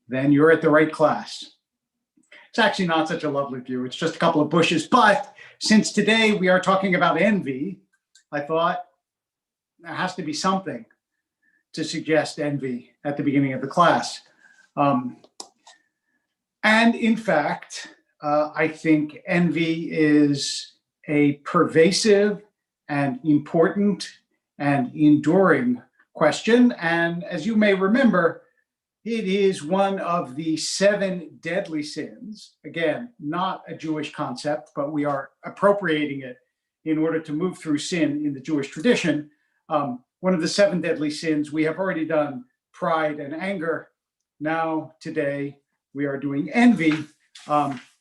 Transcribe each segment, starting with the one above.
then you're at the right class. It's actually not such a lovely view. It's just a couple of bushes. But since today we are talking about envy, I thought there has to be something to suggest envy at the beginning of the class. And in fact, I think envy is a pervasive and important and enduring question. And as you may remember, it is one of the 7 deadly sins. Again, not a Jewish concept, but we are appropriating it in order to move through sin in the Jewish tradition. One of the 7 deadly sins, we have already done pride and anger. Now, today, we are doing envy.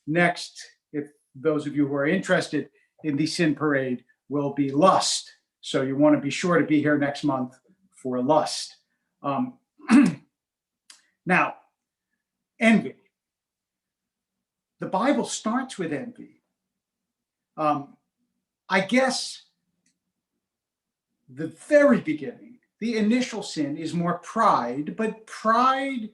Next, if those of you who are interested in the sin parade, will be lust. So you want to be sure to be here next month for lust. Now, envy. The Bible starts with envy. I guess the very beginning, the initial sin is more pride, but pride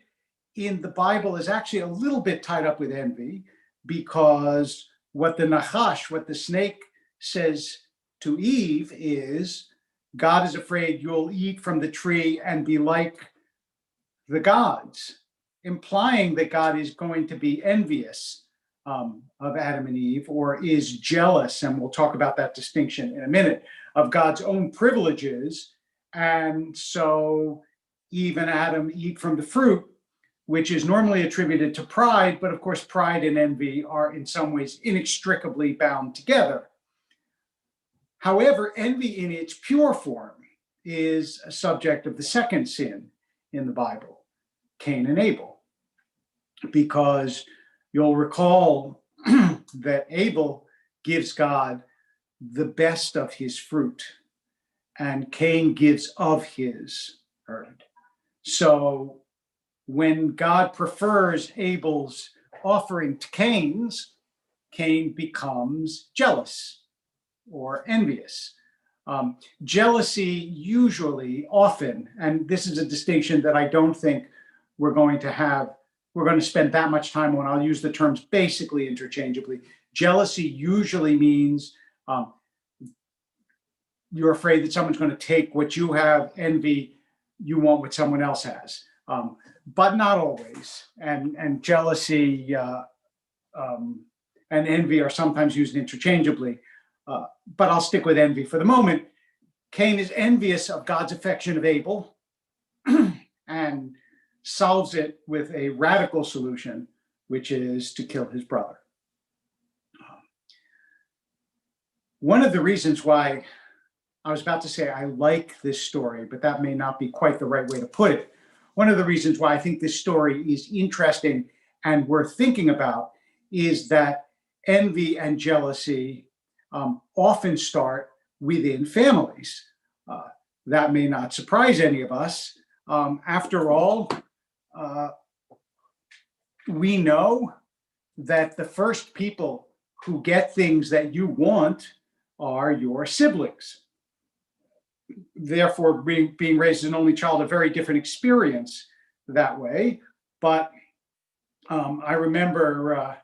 in the Bible is actually a little bit tied up with envy, because what the Nachash, what the snake says to Eve is, God is afraid you'll eat from the tree and be like the gods, implying that God is going to be envious of Adam and Eve, or is jealous, and we'll talk about that distinction in a minute, of God's own privileges. And so Eve and Adam eat from the fruit, which is normally attributed to pride, but of course pride and envy are in some ways inextricably bound together. However, envy in its pure form is a subject of the second sin in the Bible, Cain and Abel, because you'll recall that Abel gives God the best of his fruit, and Cain gives of his herd. So when God prefers Abel's offering to Cain's, Cain becomes jealous or envious. Jealousy usually, often, and this is a distinction that I don't think we're going to spend that much time on. I'll use the terms basically interchangeably. Jealousy usually means you're afraid that someone's going to take what you have. Envy, you want what someone else has. But not always. And jealousy and envy are sometimes used interchangeably. But I'll stick with envy for the moment. Cain is envious of God's affection of Abel and solves it with a radical solution, which is to kill his brother. One of the reasons why I was about to say I like this story, but that may not be quite the right way to put it. One of the reasons why I think this story is interesting and worth thinking about is that envy and jealousy often start within families. That may not surprise any of us. After all, we know that the first people who get things that you want are your siblings. Therefore, being raised as an only child, a very different experience that way. But I remember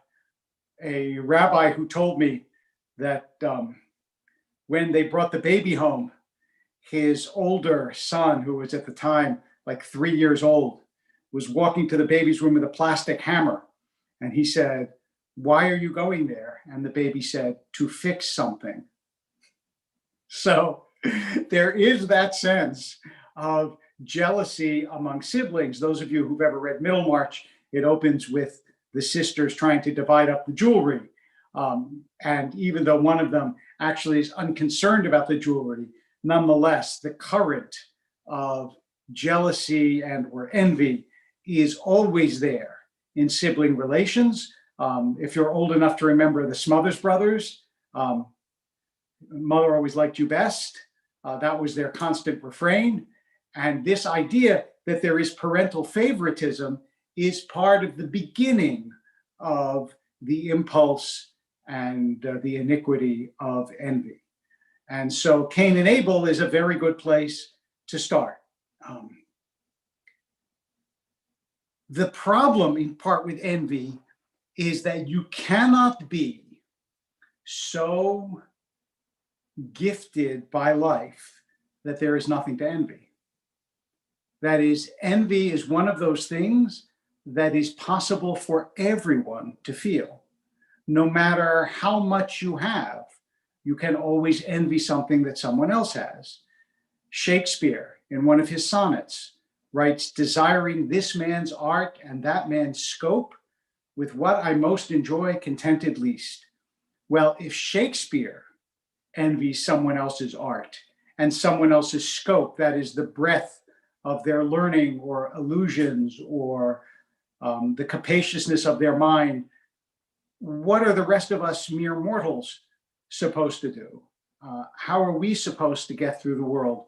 a rabbi who told me that when they brought the baby home, his older son, who was at the time like 3 years old, was walking to the baby's room with a plastic hammer. And he said, "Why are you going there?" And the baby said, "To fix something." So there is that sense of jealousy among siblings. Those of you who've ever read Middlemarch, it opens with the sisters trying to divide up the jewelry. And even though one of them actually is unconcerned about the jewelry, nonetheless, the current of jealousy and or envy is always there in sibling relations. If you're old enough to remember the Smothers Brothers, mother always liked you best. That was their constant refrain. And this idea that there is parental favoritism is part of the beginning of the impulse and the iniquity of envy. And so Cain and Abel is a very good place to start. The problem in part with envy is that you cannot be so gifted by life that there is nothing to envy. That is, envy is one of those things that is possible for everyone to feel. No matter how much you have, you can always envy something that someone else has. Shakespeare, in one of his sonnets, writes, desiring this man's art and that man's scope, with what I most enjoy, contented least. Well, if Shakespeare envies someone else's art and someone else's scope, that is the breadth of their learning or illusions or the capaciousness of their mind, what are the rest of us mere mortals supposed to do? How are we supposed to get through the world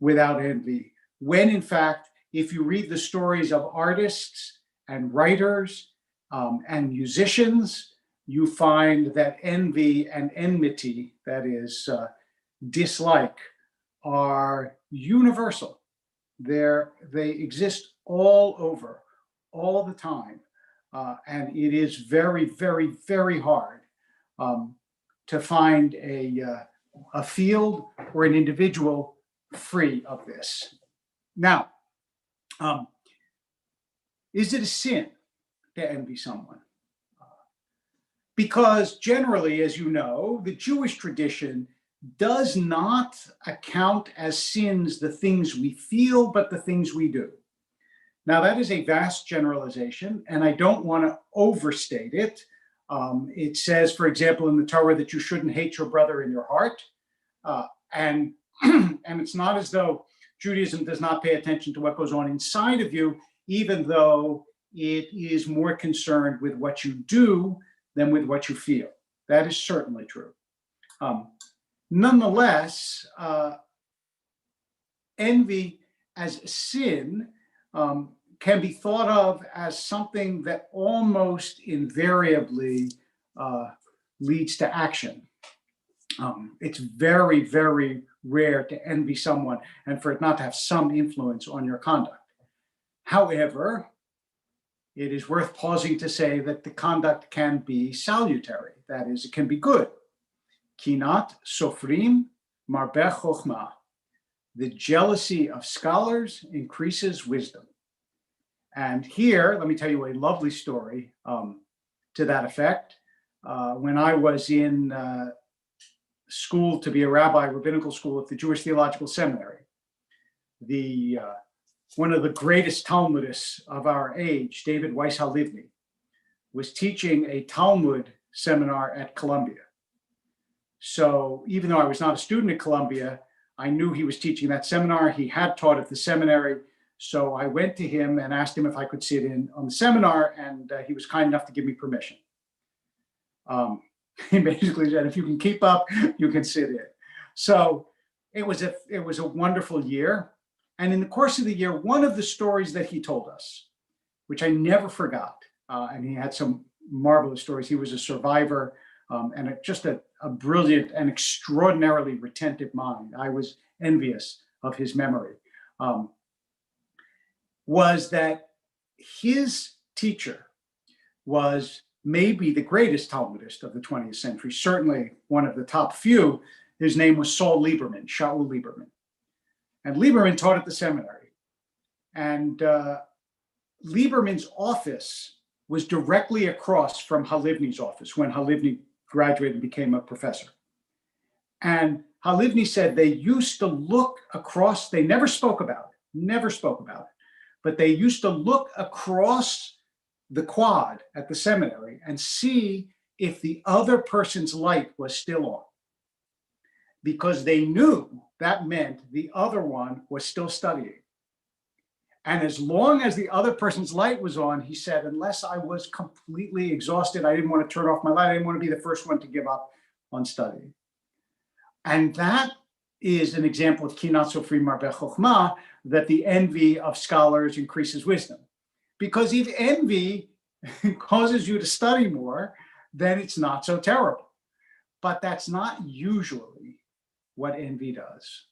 without envy? When in fact, if you read the stories of artists and writers and musicians, you find that envy and enmity, that is dislike, are universal. They exist all over, all the time. And it is very, very, very hard to find a field or an individual free of this. Now, is it a sin to envy someone? Because generally, as you know, the Jewish tradition does not account as sins the things we feel, but the things we do. Now, that is a vast generalization, and I don't want to overstate it. It says, for example, in the Torah that you shouldn't hate your brother in your heart. And it's not as though Judaism does not pay attention to what goes on inside of you, even though it is more concerned with what you do than with what you feel. That is certainly true. Nonetheless, envy as a sin can be thought of as something that almost invariably leads to action. It's very, very rare to envy someone and for it not to have some influence on your conduct. However, it is worth pausing to say that the conduct can be salutary. That is, it can be good. Kinat sofrim marbeh chokhmah. The jealousy of scholars increases wisdom. And here, let me tell you a lovely story to that effect. When I was in school to be a rabbi, rabbinical school at the Jewish Theological Seminary, one of the greatest Talmudists of our age, David Weiss Halivni, was teaching a Talmud seminar at Columbia. So even though I was not a student at Columbia, I knew he was teaching that seminar. He had taught at the seminary. So I went to him and asked him if I could sit in on the seminar, and he was kind enough to give me permission. He basically said, if you can keep up, you can sit in. So it was a wonderful year. And in the course of the year, one of the stories that he told us, which I never forgot, and he had some marvelous stories. He was a survivor and just a brilliant and extraordinarily retentive mind. I was envious of his memory. Was that his teacher was maybe the greatest Talmudist of the 20th century, certainly one of the top few. His name was Shaul Lieberman. And Lieberman taught at the seminary. And Lieberman's office was directly across from Halivni's office when Halivni graduated and became a professor. And Halivni said they used to look across, they never spoke about it, but they used to look across the quad at the seminary and see if the other person's light was still on, because they knew that meant the other one was still studying. And as long as the other person's light was on, he said, unless I was completely exhausted, I didn't want to turn off my light. I didn't want to be the first one to give up on studying. And that is an example of kinat sofrim marbeh chokhmah, that the envy of scholars increases wisdom. Because if envy causes you to study more, then it's not so terrible. But that's not usually what envy does.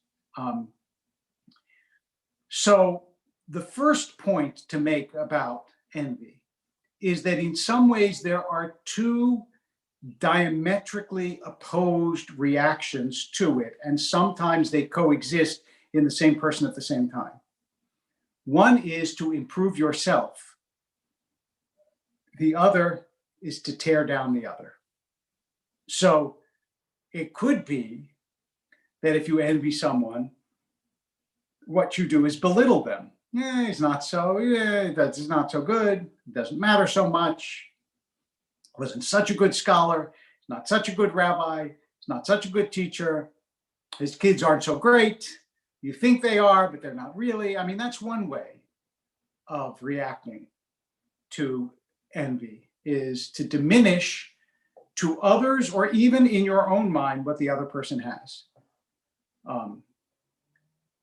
So the first point to make about envy is that in some ways there are two diametrically opposed reactions to it, and sometimes they coexist in the same person at the same time. One is to improve yourself. The other is to tear down the other. So it could be that if you envy someone, what you do is belittle them. Yeah, he's not so, yeah, that's not so good. It doesn't matter so much. Wasn't such a good scholar. He's not such a good rabbi. He's not such a good teacher. His kids aren't so great. You think they are, but they're not really. I mean, that's one way of reacting to envy, is to diminish to others, or even in your own mind, what the other person has.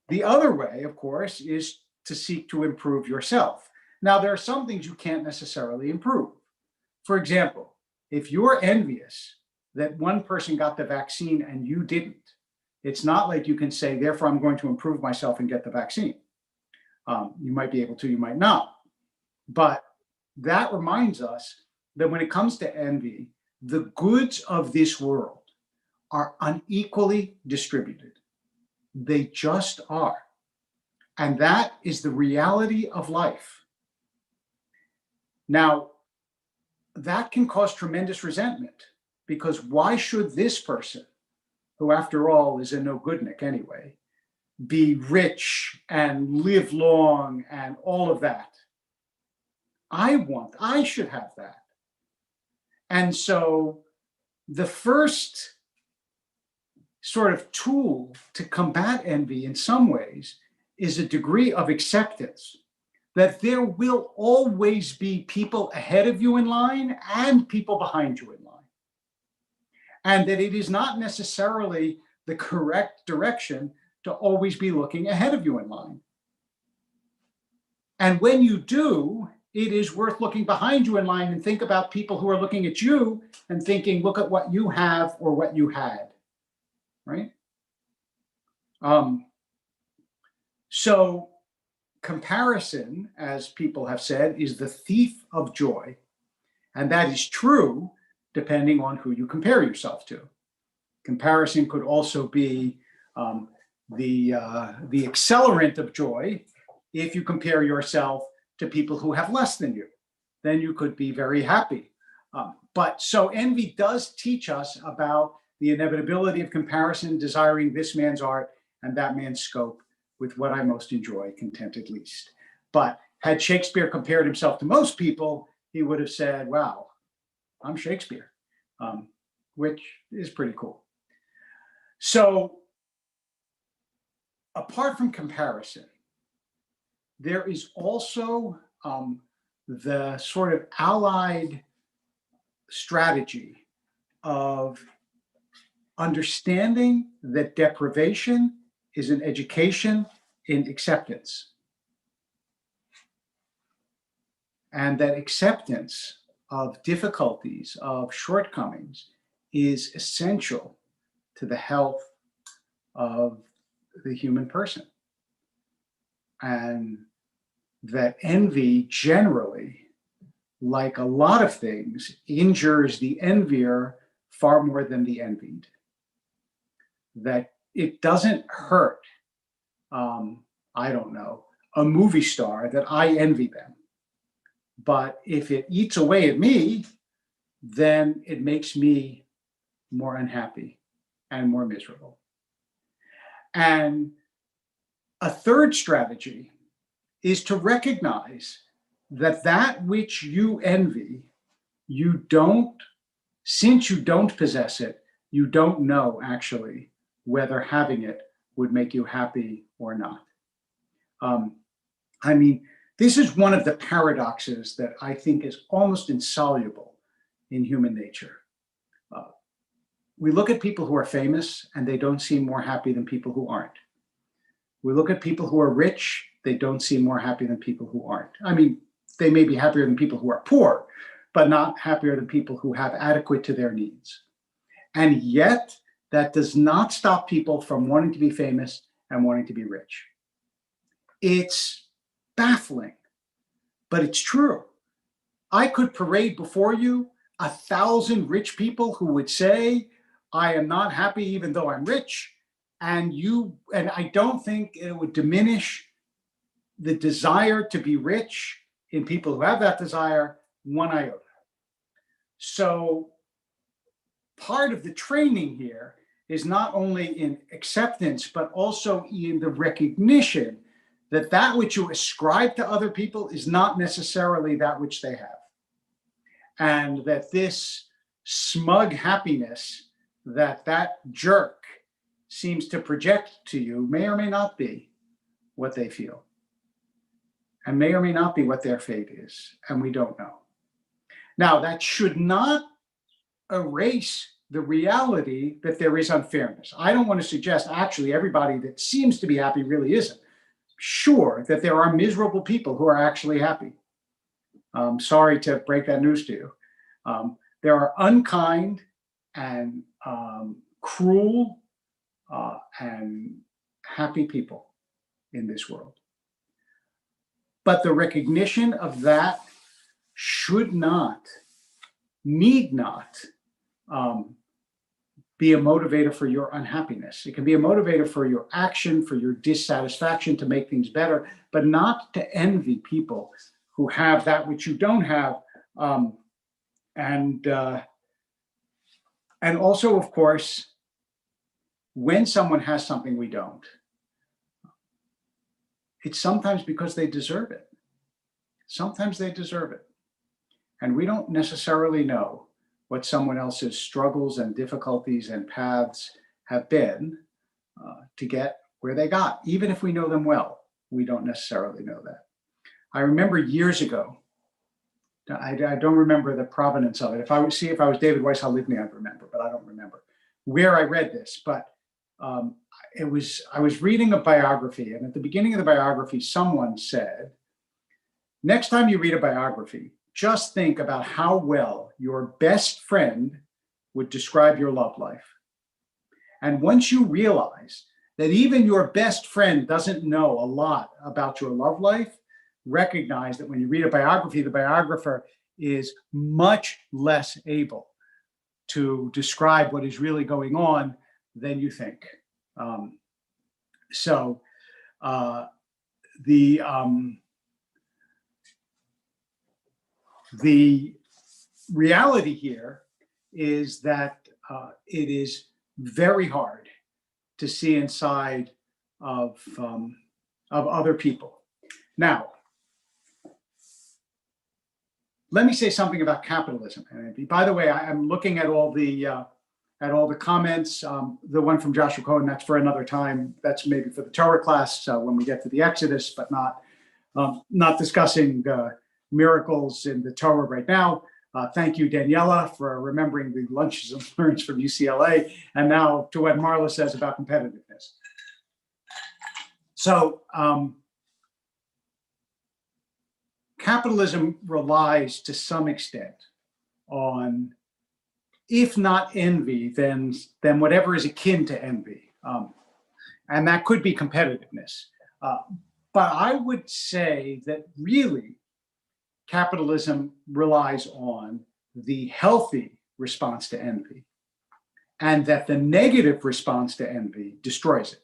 The other way, of course, is to seek to improve yourself. Now, there are some things you can't necessarily improve. For example, if you're envious that one person got the vaccine and you didn't, it's not like you can say, therefore, I'm going to improve myself and get the vaccine. You might be able to, you might not. But that reminds us that when it comes to envy, the goods of this world are unequally distributed. They just are. And that is the reality of life. Now, that can cause tremendous resentment, because why should this person, who after all is a no-goodnik anyway, be rich and live long and all of that? I should have that. And so the first sort of tool to combat envy in some ways is a degree of acceptance that there will always be people ahead of you in line and people behind you in line. And that it is not necessarily the correct direction to always be looking ahead of you in line. And when you do, it is worth looking behind you in line and think about people who are looking at you and thinking, look at what you have or what you had, right? So comparison, as people have said, is the thief of joy. And that is true depending on who you compare yourself to. Comparison could also be the accelerant of joy if you compare yourself to people who have less than you. Then you could be very happy. But so envy does teach us about the inevitability of comparison, desiring this man's art and that man's scope with what I most enjoy, contented least. But had Shakespeare compared himself to most people, he would have said, wow, I'm Shakespeare, which is pretty cool. So apart from comparison, there is also the sort of allied strategy of understanding that deprivation is an education in acceptance. And that acceptance of difficulties, of shortcomings, is essential to the health of the human person. And that envy generally, like a lot of things, injures the envier far more than the envied. That it doesn't hurt, I don't know, a movie star that I envy them. But if it eats away at me, then it makes me more unhappy and more miserable. And a third strategy is to recognize that that which you envy, since you don't possess it, you don't know actually whether having it would make you happy or not. I mean, this is one of the paradoxes that I think is almost insoluble in human nature. We look at people who are famous and they don't seem more happy than people who aren't. We look at people who are rich, they don't seem more happy than people who aren't. I mean, they may be happier than people who are poor, but not happier than people who have adequate to their needs. And yet, that does not stop people from wanting to be famous and wanting to be rich. It's baffling, but it's true. I could parade before you 1,000 rich people who would say, I am not happy even though I'm rich. And I don't think it would diminish the desire to be rich in people who have that desire one iota. So part of the training here is not only in acceptance, but also in the recognition that that which you ascribe to other people is not necessarily that which they have. And that this smug happiness that jerk seems to project to you may or may not be what they feel, and may or may not be what their fate is, and we don't know. Now, that should not erase the reality that there is unfairness. I don't want to suggest actually everybody that seems to be happy really isn't. Sure, that there are miserable people who are actually happy. Sorry to break that news to you. There are unkind and cruel and happy people in this world. But the recognition of that should not, need not be a motivator for your unhappiness. It can be a motivator for your action, for your dissatisfaction, to make things better, but not to envy people who have that which you don't have. And also, of course, when someone has something we don't, it's sometimes because they deserve it. Sometimes they deserve it. And we don't necessarily know what someone else's struggles and difficulties and paths have been to get where they got. Even if we know them well, we don't necessarily know that. I remember years ago, I don't remember the provenance of it. If I was David Weiss Halivni, I'd remember, but I don't remember where I read this. But I was reading a biography, and at the beginning of the biography, someone said, next time you read a biography, just think about how well your best friend would describe your love life. And once you realize that even your best friend doesn't know a lot about your love life, recognize that when you read a biography, the biographer is much less able to describe what is really going on than you think. The reality here is that it is very hard to see inside of other people. Now, let me say something about capitalism. And by the way, I'm looking at all the comments. The one from Joshua Cohen, that's for another time. That's maybe for the Torah class when we get to the Exodus, but not discussing miracles in the Torah right now. Thank you, Daniela, for remembering the lunches and learns from UCLA. And now to what Marla says about competitiveness. So capitalism relies to some extent on, if not envy, then whatever is akin to envy. And that could be competitiveness. But I would say that really capitalism relies on the healthy response to envy, and that the negative response to envy destroys it.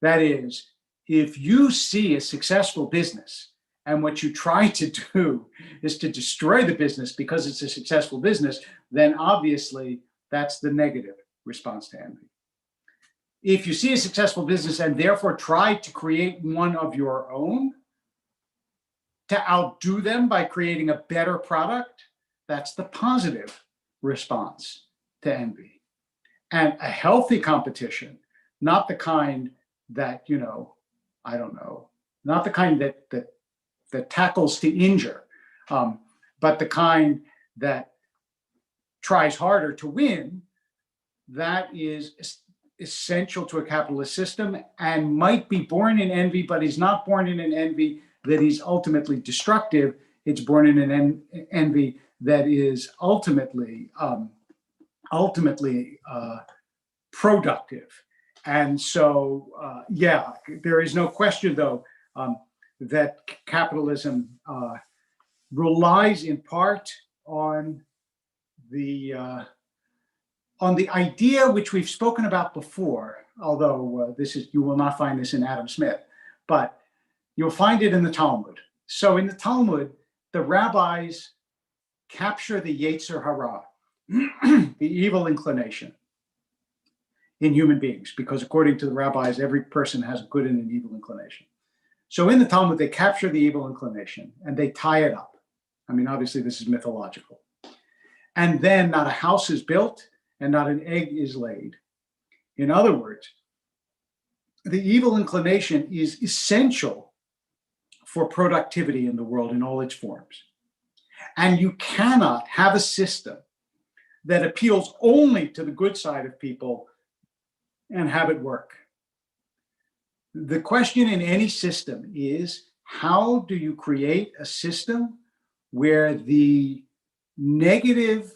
That is, if you see a successful business and what you try to do is to destroy the business because it's a successful business, then obviously that's the negative response to envy. If you see a successful business and therefore try to create one of your own, to outdo them by creating a better product, that's the positive response to envy. And a healthy competition, not the kind that, not the kind that tackles to injure, but the kind that tries harder to win, that is essential to a capitalist system and might be born in envy, but is not born in an envy that is ultimately destructive. It's born in an envy that is ultimately productive. And so, there is no question, though, that capitalism relies in part on the idea which we've spoken about before, although you will not find this in Adam Smith, but you'll find it in the Talmud. So in the Talmud, the rabbis capture the Yetzer Hara, the evil inclination in human beings, because according to the rabbis, every person has a good and an evil inclination. So in the Talmud, they capture the evil inclination and they tie it up. I mean, obviously, this is mythological. And then not a house is built and not an egg is laid. In other words, the evil inclination is essential for productivity in the world in all its forms. And you cannot have a system that appeals only to the good side of people and have it work. The question in any system is, how do you create a system where the negative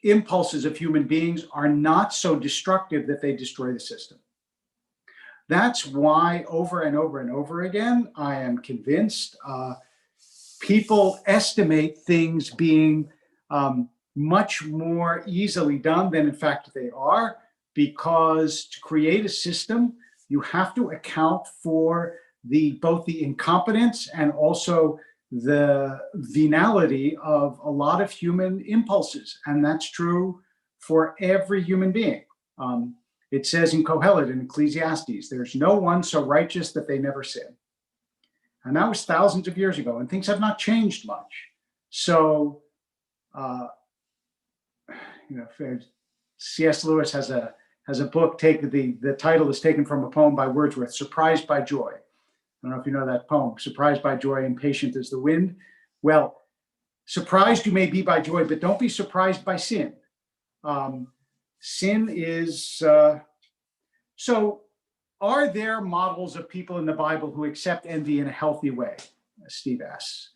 impulses of human beings are not so destructive that they destroy the system? That's why over and over and over again, I am convinced people estimate things being much more easily done than in fact they are, because to create a system, you have to account for both the incompetence and also the venality of a lot of human impulses. And that's true for every human being. It says in Kohelet, in Ecclesiastes, there's no one so righteous that they never sin. And that was thousands of years ago, and things have not changed much. So, C.S. Lewis has a book, the title is taken from a poem by Wordsworth, Surprised by Joy. I don't know if you know that poem, Surprised by Joy, Impatient as the Wind. Well, surprised you may be by joy, but don't be surprised by sin. Sin is, so are there models of people in the Bible who accept envy in a healthy way? Steve asks.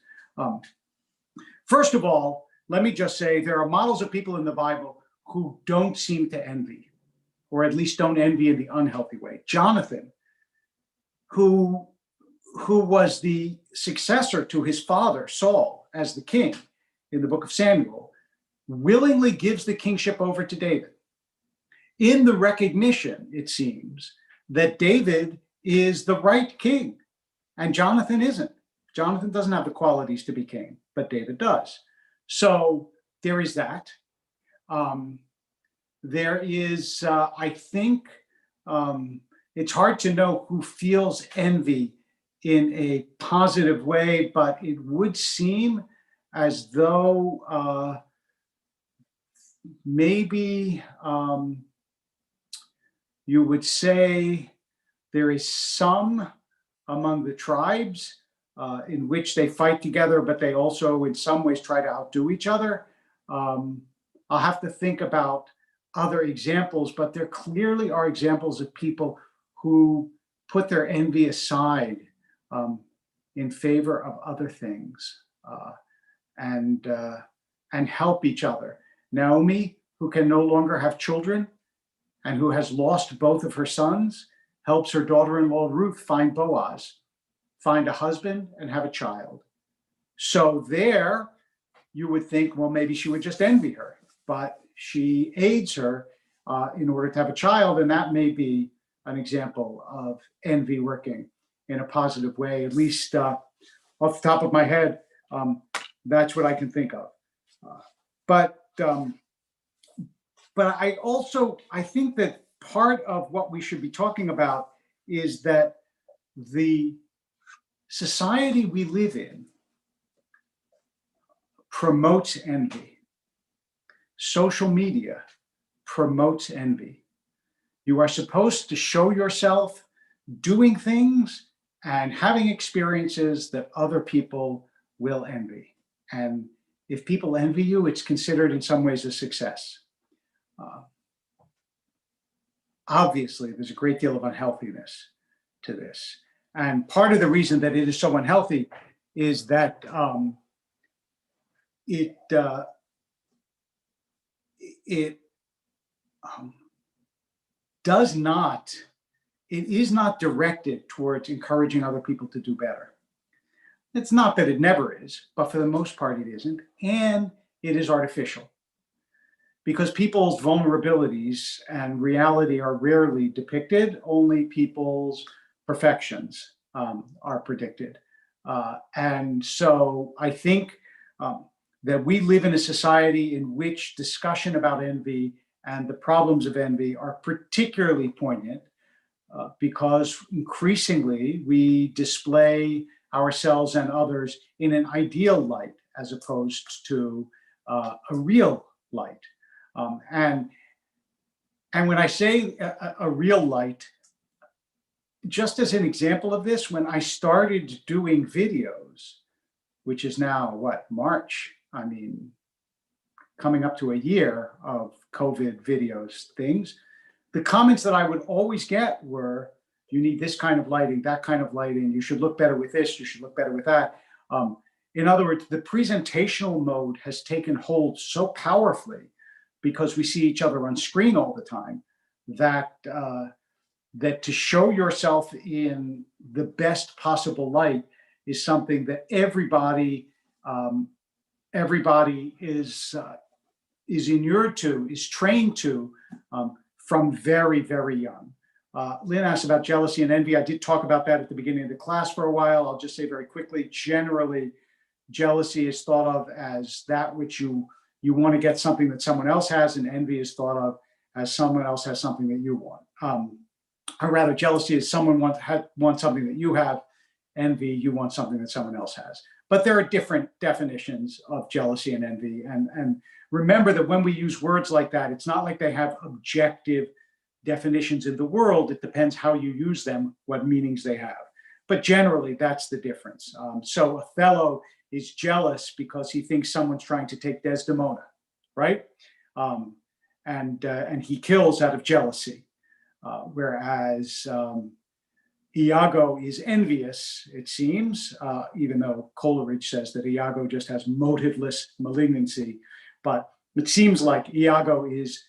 First of all, let me just say there are models of people in the Bible who don't seem to envy, or at least don't envy in the unhealthy way. Jonathan, who was the successor to his father, Saul, as the king in the book of Samuel, willingly gives the kingship over to David in the recognition, it seems, that David is the right king and Jonathan isn't. Jonathan doesn't have the qualities to be king, but David does. So there is that. There is, I think, it's hard to know who feels envy in a positive way, but it would seem as though maybe you would say there is some among the tribes in which they fight together, but they also in some ways try to outdo each other. I'll have to think about other examples, but there clearly are examples of people who put their envy aside in favor of other things and help each other. Naomi, who can no longer have children and who has lost both of her sons, helps her daughter-in-law Ruth find Boaz, find a husband, and have a child. So there, you would think, well, maybe she would just envy her, but she aids her in order to have a child, and that may be an example of envy working in a positive way. At least off the top of my head, that's what I can think of. But I think that part of what we should be talking about is that the society we live in promotes envy. Social media promotes envy. You are supposed to show yourself doing things and having experiences that other people will envy. And if people envy you, it's considered in some ways a success. Obviously, there's a great deal of unhealthiness to this. And part of the reason that it is so unhealthy is that it does not it is not directed towards encouraging other people to do better. It's not that it never is, but for the most part it isn't. And it is artificial because people's vulnerabilities and reality are rarely depicted. Only people's perfections are predicted. And so I think that we live in a society in which discussion about envy and the problems of envy are particularly poignant because increasingly we display ourselves and others in an ideal light as opposed to a real light. And when I say a real light, just as an example of this, when I started doing videos, which is now what, March, I mean, coming up to a year of COVID videos things, the comments that I would always get were, you need this kind of lighting, that kind of lighting, you should look better with this, you should look better with that. In other words, the presentational mode has taken hold so powerfully because we see each other on screen all the time that that to show yourself in the best possible light is something that everybody is inured to, is trained to from very, very young. Lynn asked about jealousy and envy. I did talk about that at the beginning of the class for a while. I'll just say very quickly, generally, jealousy is thought of as that which you want to get something that someone else has, and envy is thought of as someone else has something that you want. Or rather, jealousy is someone wants something that you have, envy, you want something that someone else has. But there are different definitions of jealousy and envy. And remember that when we use words like that, it's not like they have objective definitions in the world. It depends how you use them, what meanings they have. But generally, that's the difference. So Othello is jealous because he thinks someone's trying to take Desdemona, right? And he kills out of jealousy. Whereas Iago is envious, it seems, even though Coleridge says that Iago just has motiveless malignancy. But it seems like Iago is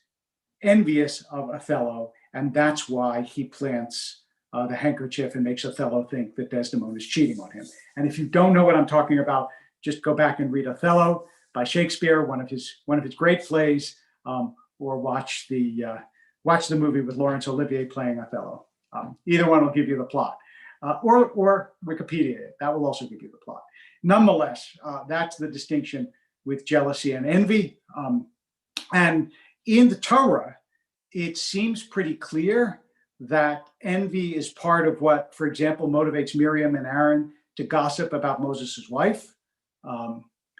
envious of Othello, and that's why he plants the handkerchief and makes Othello think that Desdemona is cheating on him. And if you don't know what I'm talking about, just go back and read Othello by Shakespeare, one of his great plays, or watch the movie with Laurence Olivier playing Othello. Either one will give you the plot, or Wikipedia it. That will also give you the plot. Nonetheless, that's the distinction with jealousy and envy. And in the Torah, it seems pretty clear that envy is part of what, for example, motivates Miriam and Aaron to gossip about Moses' wife.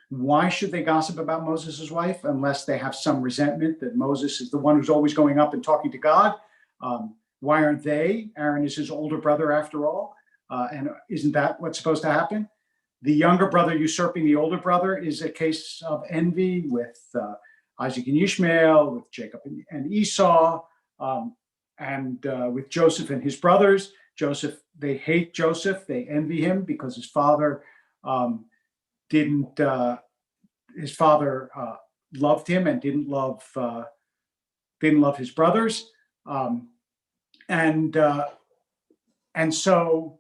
Why should they gossip about Moses' wife unless they have some resentment that Moses is the one who's always going up and talking to God? Why aren't they? Aaron is his older brother after all. And isn't that what's supposed to happen? The younger brother usurping the older brother is a case of envy with Isaac and Ishmael, with Jacob and Esau, and with Joseph and his brothers. Joseph, they hate Joseph. They envy him because his father loved him and didn't love his brothers. And so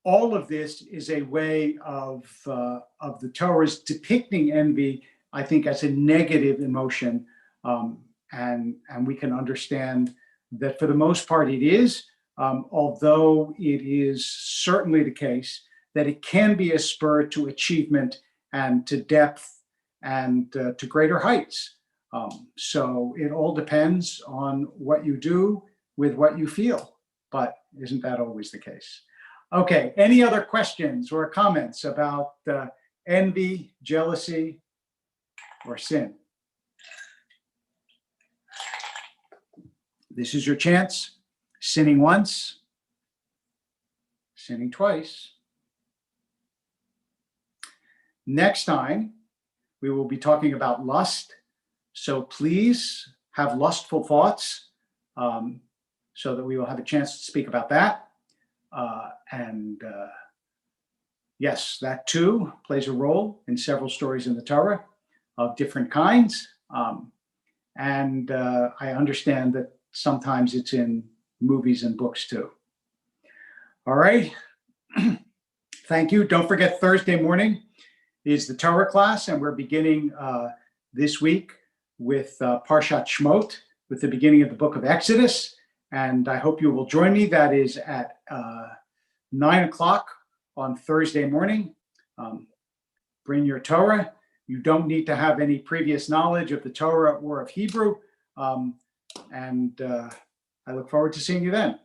all of this is a way of the Torah's depicting envy, I think, as a negative emotion. And we can understand that for the most part it is, although it is certainly the case that it can be a spur to achievement and to depth and to greater heights. So it all depends on what you do with what you feel, but isn't that always the case? Okay, any other questions or comments about envy, jealousy, or sin? This is your chance. Sinning once, sinning twice. Next time, we will be talking about lust. So please have lustful thoughts so that we will have a chance to speak about that. Yes, that too plays a role in several stories in the Torah of different kinds. I understand that sometimes it's in movies and books too. All right. Thank you. Don't forget, Thursday morning is the Torah class, and we're beginning this week with Parshat Shmot, with the beginning of the book of Exodus. And I hope you will join me. That is at 9 o'clock on Thursday morning. Bring your Torah. You don't need to have any previous knowledge of the Torah or of Hebrew. And I look forward to seeing you then.